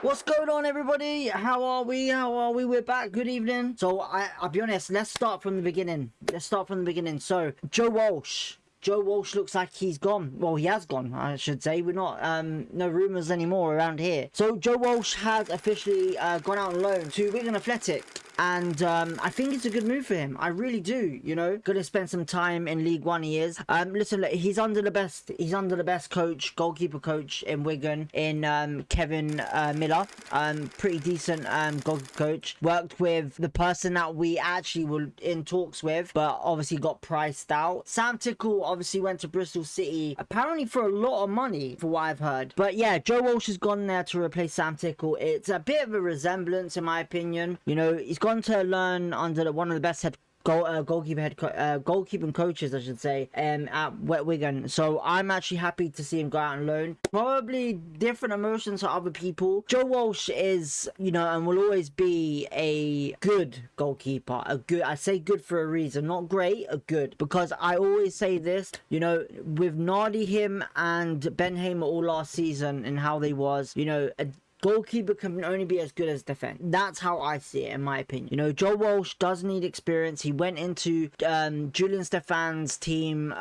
What's going on, everybody? How are we? We're back. Good evening. So I'll be honest, let's start from the beginning. So Joe Walsh looks like he's gone. Well, he has gone, I should say. We're not no rumours anymore around here. So Joe Walsh has officially gone out on loan to Wigan Athletic. And I think it's a good move for him. I really do. You know, gonna spend some time in League One. He is. Listen, he's under the best coach, goalkeeper coach in Wigan, in Kevin Miller. Pretty decent goalkeeper coach. Worked with the person that we actually were in talks with, but obviously got priced out. Sam Tickle obviously went to Bristol City, apparently for a lot of money, for what I've heard. But yeah, Joe Walsh has gone there to replace Sam Tickle. It's a bit of a resemblance, in my opinion. You know, he's gone to learn under one of the best goalkeeping coaches, I should say, at Wigan. So I'm actually happy to see him go out on loan. Probably different emotions for other people. Joe Walsh is, you know, and will always be a good goalkeeper. I say good for a reason, not great, a good. Because I always say this, you know, with Nardi, him and Ben Hamer all last season and how they was, you know, goalkeeper can only be as good as defense. That's how I see it, in my opinion. You know, Joe Walsh does need experience. He went into Julian Stefan's team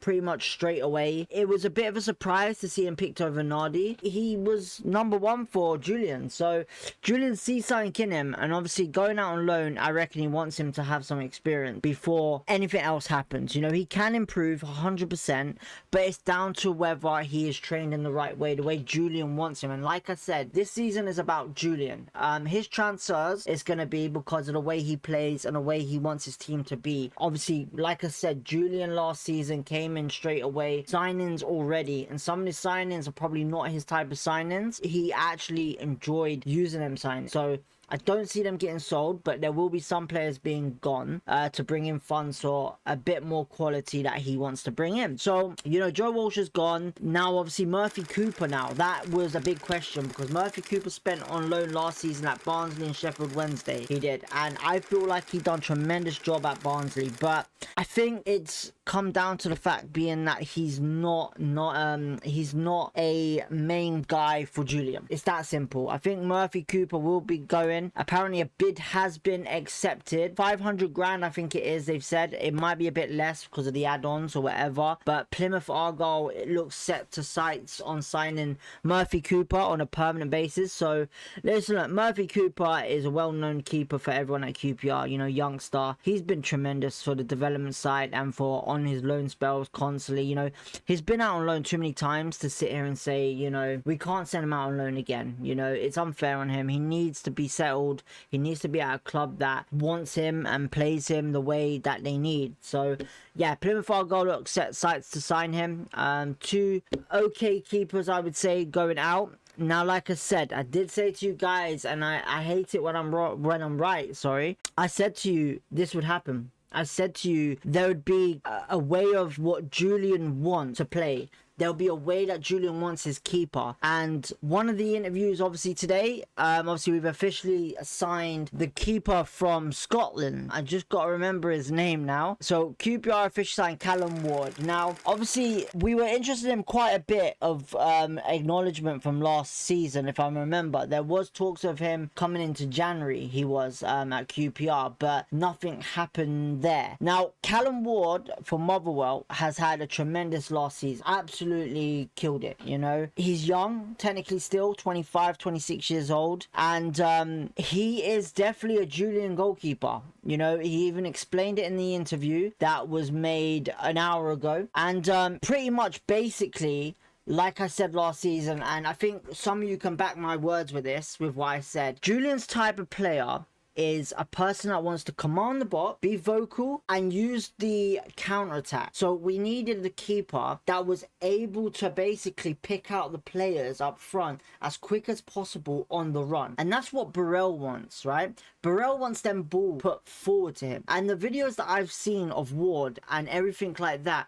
pretty much straight away. It was a bit of a surprise to see him picked over Nardi. He was number one for Julian. So Julian sees something in him, and obviously going out on loan, I reckon he wants him to have some experience before anything else happens. You know, he can improve 100%, but it's down to whether he is trained in the right way, the way Julian wants him. And like I said, this season is about Julian. His transfers is going to be because of the way he plays and the way he wants his team to be. Obviously, like I said, Julian last season came in straight away. Signings already, and some of his signings are probably not his type of signings. He actually enjoyed using them signings. So I don't see them getting sold, but there will be some players being gone to bring in funds for a bit more quality that he wants to bring in. So, you know, Joe Walsh is gone. Now, obviously, Murphy Cooper now. That was a big question because Murphy Cooper spent on loan last season at Barnsley and Sheffield Wednesday. He did. And I feel like he done a tremendous job at Barnsley. But I think it's come down to the fact being that he's not a main guy for Julian. It's that simple. I think Murphy Cooper will be going. Apparently a bid has been accepted, 500 grand I think it is. They've said it might be a bit less because of the add-ons or whatever, but Plymouth Argyle, it looks set to sights on signing Murphy Cooper on a permanent basis. So listen, look, Murphy Cooper is a well-known keeper for everyone at QPR, you know, youngster. He's been tremendous for the development side and for on his loan spells constantly. You know, he's been out on loan too many times to sit here and say, you know, we can't send him out on loan again. You know, it's unfair on him. He needs to be settled. He needs to be at a club that wants him and plays him the way that they need. So yeah, Plymouth Argyle look set sights to sign him. Two okay keepers, I would say, going out. Now, like I said, I did say to you guys, and I hate it when I'm right. Sorry, I said to you this would happen. I said to you there would be a way of what Julian wants to play. There'll be a way that Julian wants his keeper. And one of the interviews, obviously, today, obviously, we've officially signed the keeper from Scotland. I just got to remember his name now. So, QPR officially signed Callum Ward. Now, obviously, we were interested in quite a bit of acknowledgement from last season, if I remember. There was talks of him coming into January, he was at QPR, but nothing happened there. Now, Callum Ward from Motherwell has had a tremendous last season. Absolutely killed it. You know, he's young, technically still 25, 26 years old, and he is definitely a Julian goalkeeper. You know, he even explained it in the interview that was made an hour ago, and pretty much basically, like I said last season, and I think some of you can back my words with this, with what I said, Julian's type of player is a person that wants to command the box, be vocal, and use the counter-attack. So we needed the keeper that was able to basically pick out the players up front as quick as possible on the run. And that's what Burrell wants, right? Burrell wants them ball put forward to him. And the videos that I've seen of Ward and everything like that,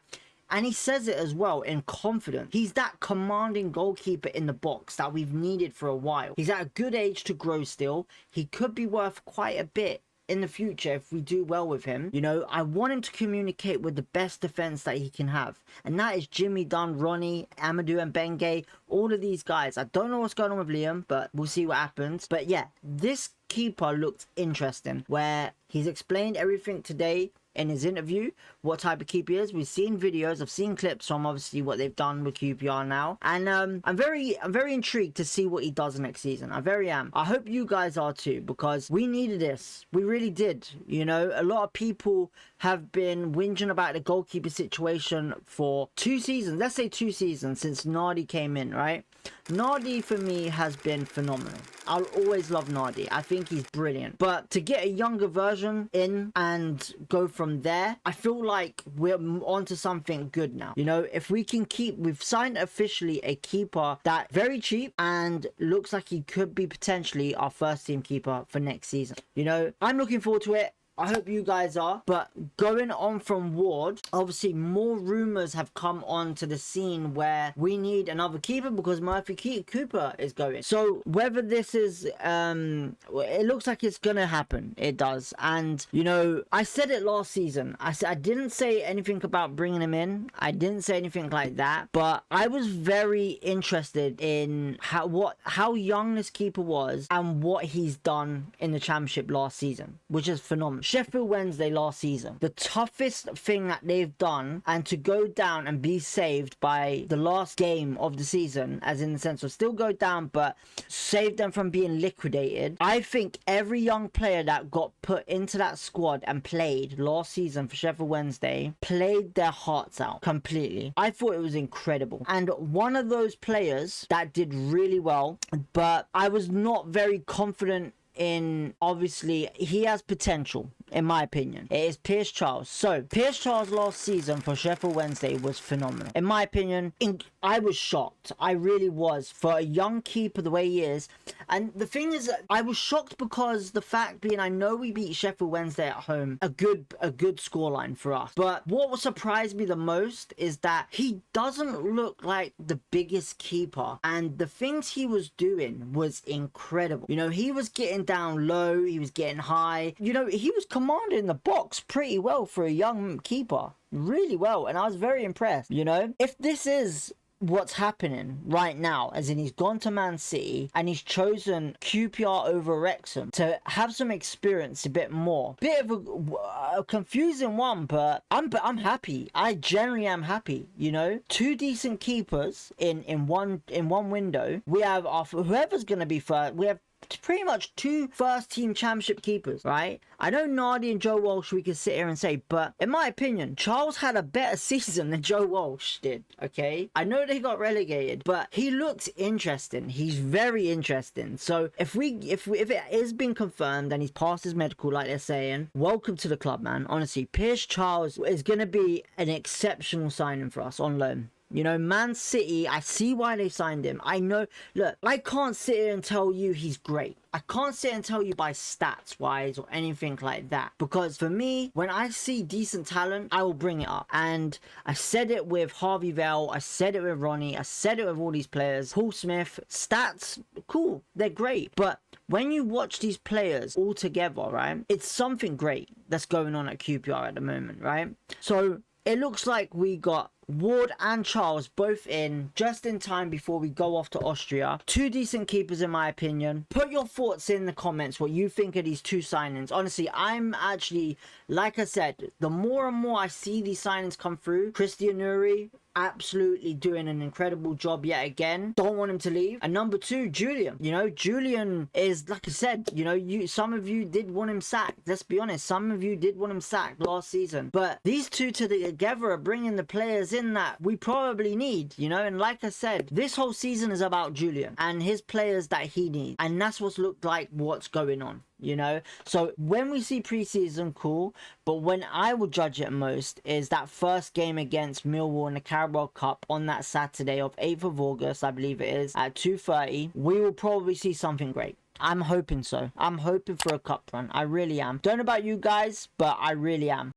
and he says it as well in confidence. He's that commanding goalkeeper in the box that we've needed for a while. He's at a good age to grow still. He could be worth quite a bit in the future, if we do well with him, you know, I want him to communicate with the best defense that he can have. And that is Jimmy Dunn, Ronnie, Amadou and Bengay, all of these guys. I don't know what's going on with Liam, but we'll see what happens. But yeah, this keeper looked interesting, where he's explained everything today in his interview, what type of keeper he is. We've seen videos, I've seen clips from obviously what they've done with QPR now, and I'm very intrigued to see what he does next season. I very am. I hope you guys are too, because we needed this. We really did. You know, a lot of people have been whinging about the goalkeeper situation for 2 seasons. Let's say 2 seasons since Nardi came in, right? Nardi for me has been phenomenal. I'll always love Nardi. I think he's brilliant. But to get a younger version in and go from there, I feel like we're onto something good now. You know, if we can keep, we've signed officially a keeper that very cheap and looks like he could be potentially our first team keeper for next season. You know, I'm looking forward to it. I hope you guys are. But going on from Ward, obviously more rumours have come onto the scene where we need another keeper because Murphy Cooper is going. So whether this is it looks like it's gonna happen. It does. And you know, I said it last season. I didn't say anything about bringing him in. I didn't say anything like that, but I was very interested in how young this keeper was and what he's done in the championship last season, which is phenomenal. Sheffield Wednesday last season, the toughest thing that they've done, and to go down and be saved by the last game of the season, as in the sense of still go down but save them from being liquidated. I think every young player that got put into that squad and played last season for Sheffield Wednesday played their hearts out completely. I thought it was incredible, and one of those players that did really well, but I was not very confident in, obviously he has potential in my opinion. It is Pierce Charles. So Pierce Charles last season for Sheffield Wednesday was phenomenal in my opinion. I was shocked. I really was, for a young keeper the way he is. And the thing is, I was shocked because the fact being, I know we beat Sheffield Wednesday at home, a good scoreline for us, but what surprised me the most is that he doesn't look like the biggest keeper, and the things he was doing was incredible. You know, he was getting down low, he was getting high, you know, he was commanding the box pretty well for a young keeper, really well, and I was very impressed. You know, if this is what's happening right now, as in he's gone to Man City and he's chosen QPR over Wrexham to have some experience a bit more, bit of a confusing one, but I'm happy. I generally am happy. You know, 2 decent keepers in one window. We have whoever's gonna be first. We have pretty much 2 first team championship keepers, right? I know Nardi and Joe Walsh we can sit here and say, but in my opinion, Charles had a better season than Joe Walsh did, okay? I know they got relegated, but he looks interesting. He's very interesting. So if it is being confirmed and he's passed his medical like they're saying, welcome to the club, man. Honestly, Pierce Charles is going to be an exceptional signing for us on loan. You know, Man City, I see why they signed him. I know, look, I can't sit here and tell you he's great. I can't sit and tell you by stats wise or anything like that. Because for me, when I see decent talent, I will bring it up. And I said it with Harvey Vale, I said it with Ronnie, I said it with all these players. Paul Smith, stats, cool, they're great. But when you watch these players all together, right, it's something great that's going on at QPR at the moment, right? So it looks like we got Ward and Charles both in just in time before we go off to Austria. 2 decent keepers in my opinion. Put your thoughts in the comments what you think of these 2 signings. Honestly, I'm actually, like I said, the more and more I see these signings come through, Christian Nuri absolutely doing an incredible job yet again. Don't want him to leave. And number 2, Julian. You know, Julian is, like I said, you know, some of you did want him sacked. Let's be honest, some of you did want him sacked last season. But these 2 together are bringing the players in that we probably need, you know. And like I said, this whole season is about Julian and his players that he needs, and that's what's looked like what's going on, you know. So when we see preseason, cool, but when I will judge it most is that first game against Millwall in the Carabao Cup on that Saturday of 8th of August, I believe it is, at 2:30. We will probably see something great. I'm hoping so. I'm hoping for a cup run. I really am. Don't know about you guys, but I really am.